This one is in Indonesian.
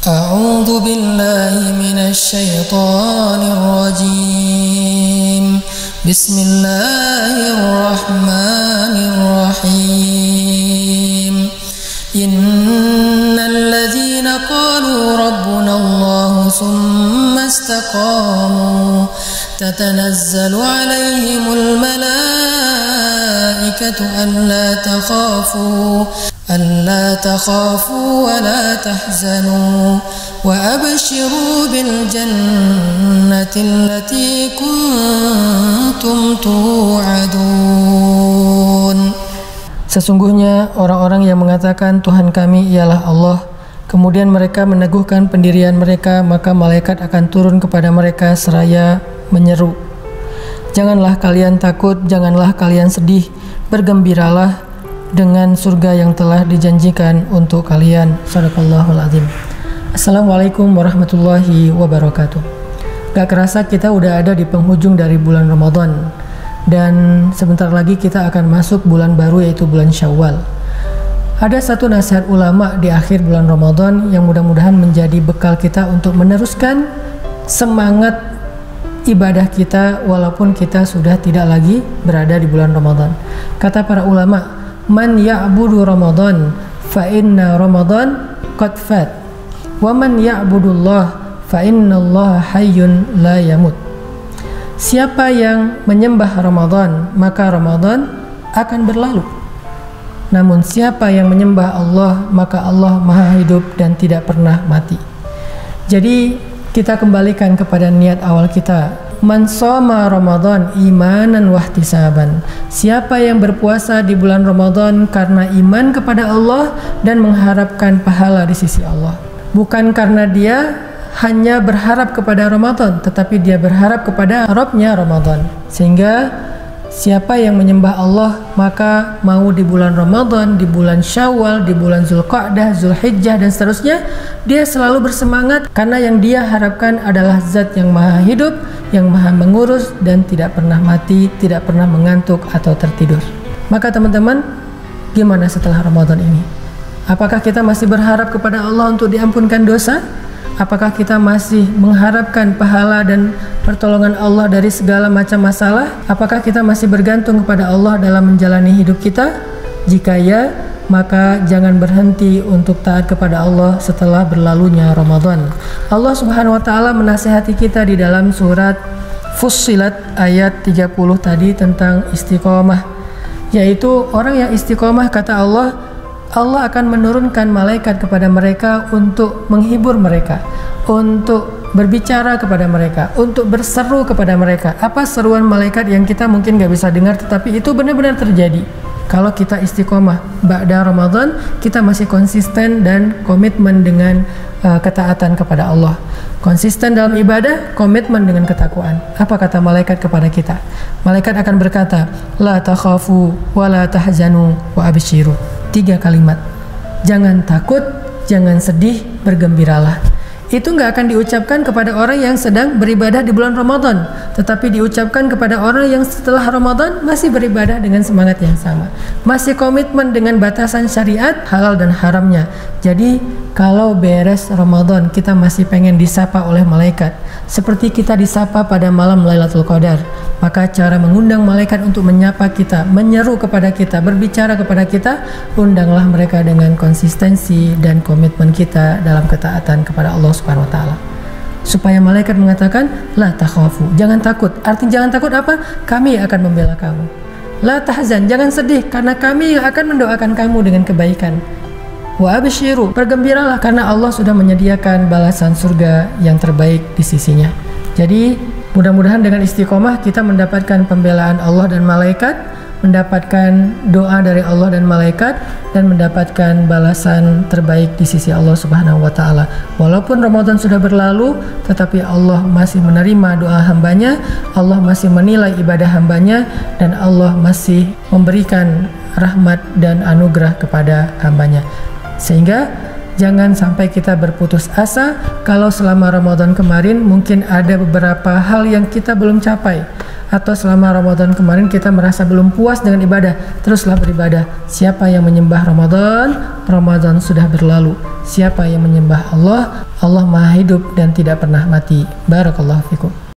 أعوذ بالله من الشيطان الرجيم بسم الله الرحمن الرحيم إن الذين قالوا ربنا الله ثم استقاموا تتنزل عليهم الملائكة ألا تخافوا ولا تحزنوا وأبشروا بالجنة التي كنتم توعدون. Sesungguhnya orang-orang yang mengatakan Tuhan kami ialah Allah, kemudian mereka meneguhkan pendirian mereka, maka malaikat akan turun kepada mereka seraya menyeru, janganlah kalian takut, janganlah kalian sedih, bergembiralah dengan surga yang telah dijanjikan untuk kalian. Shadaqallahul azim. Assalamualaikum warahmatullahi wabarakatuh. Gak kerasa kita udah ada di penghujung dari bulan Ramadan, dan sebentar lagi kita akan masuk bulan baru, yaitu bulan Syawal. Ada satu nasihat ulama di akhir bulan Ramadan yang mudah-mudahan menjadi bekal kita untuk meneruskan semangat ibadah kita walaupun kita sudah tidak lagi berada di bulan Ramadan. Kata para ulama, man ya'budu Ramadan fa inna Ramadan qad fat, wa man ya'budullah fa innallaha hayyun la yamut. Siapa yang menyembah Ramadan, maka Ramadan akan berlalu. Namun siapa yang menyembah Allah, maka Allah maha hidup dan tidak pernah mati. Jadi kita kembalikan kepada niat awal kita. Man shoma Ramadan imanan wahtisaban. Siapa yang berpuasa di bulan Ramadan karena iman kepada Allah dan mengharapkan pahala di sisi Allah. Bukan karena dia hanya berharap kepada Ramadan, tetapi dia berharap kepada Rabbnya Ramadan. Sehingga siapa yang menyembah Allah, maka mau di bulan Ramadan, di bulan Syawal, di bulan Zulqa'dah, Zulhijjah dan seterusnya, dia selalu bersemangat karena yang dia harapkan adalah zat yang maha hidup, yang maha mengurus dan tidak pernah mati, tidak pernah mengantuk atau tertidur. Maka teman-teman, gimana setelah Ramadan ini? Apakah kita masih berharap kepada Allah untuk diampunkan dosa? Apakah kita masih mengharapkan pahala dan pertolongan Allah dari segala macam masalah? Apakah kita masih bergantung kepada Allah dalam menjalani hidup kita? Jika ya, maka jangan berhenti untuk taat kepada Allah setelah berlalunya Ramadan. Allah Subhanahu wa taala menasihati kita di dalam surat Fussilat ayat 30 tadi tentang istiqomah, yaitu orang yang istiqomah, kata Allah, Allah akan menurunkan malaikat kepada mereka untuk menghibur mereka, untuk berbicara kepada mereka, untuk berseru kepada mereka. Apa seruan malaikat yang kita mungkin gak bisa dengar, tetapi itu benar-benar terjadi kalau kita istiqomah. Ba'da Ramadan kita masih konsisten dan komitmen dengan ketaatan kepada Allah, konsisten dalam ibadah, komitmen dengan ketakwaan. Apa kata malaikat kepada kita? Malaikat akan berkata, la takhafu wa la tahzanu wa abshiru. 3 kalimat, jangan takut, jangan sedih, bergembiralah. Itu nggak akan diucapkan kepada orang yang sedang beribadah di bulan Ramadan, tetapi diucapkan kepada orang yang setelah Ramadan masih beribadah dengan semangat yang sama, masih komitmen dengan batasan syariat, halal dan haramnya. Jadi kalau beres Ramadan kita masih pengen disapa oleh malaikat seperti kita disapa pada malam Lailatul Qadar, maka cara mengundang malaikat untuk menyapa kita, menyeru kepada kita, berbicara kepada kita, undanglah mereka dengan konsistensi dan komitmen kita dalam ketaatan kepada Allah Subhanahu wa taala. Supaya malaikat mengatakan, la takhafu, jangan takut. Arti jangan takut apa? Kami akan membela kamu. La tahzan, jangan sedih karena kami akan mendoakan kamu dengan kebaikan. Wa abshiru, bergembiralah karena Allah sudah menyediakan balasan surga yang terbaik di sisinya. Jadi mudah-mudahan dengan istiqomah kita mendapatkan pembelaan Allah dan malaikat, mendapatkan doa dari Allah dan malaikat, dan mendapatkan balasan terbaik di sisi Allah Subhanahu wa taala. Walaupun Ramadan sudah berlalu, tetapi Allah masih menerima doa hambanya, Allah masih menilai ibadah hambanya, dan Allah masih memberikan rahmat dan anugerah kepada hambanya. Sehingga jangan sampai kita berputus asa kalau selama Ramadan kemarin mungkin ada beberapa hal yang kita belum capai, atau selama Ramadan kemarin kita merasa belum puas dengan ibadah. Teruslah beribadah. Siapa yang menyembah Ramadan, Ramadan sudah berlalu. Siapa yang menyembah Allah, Allah Maha hidup dan tidak pernah mati. Barakallahu fikum.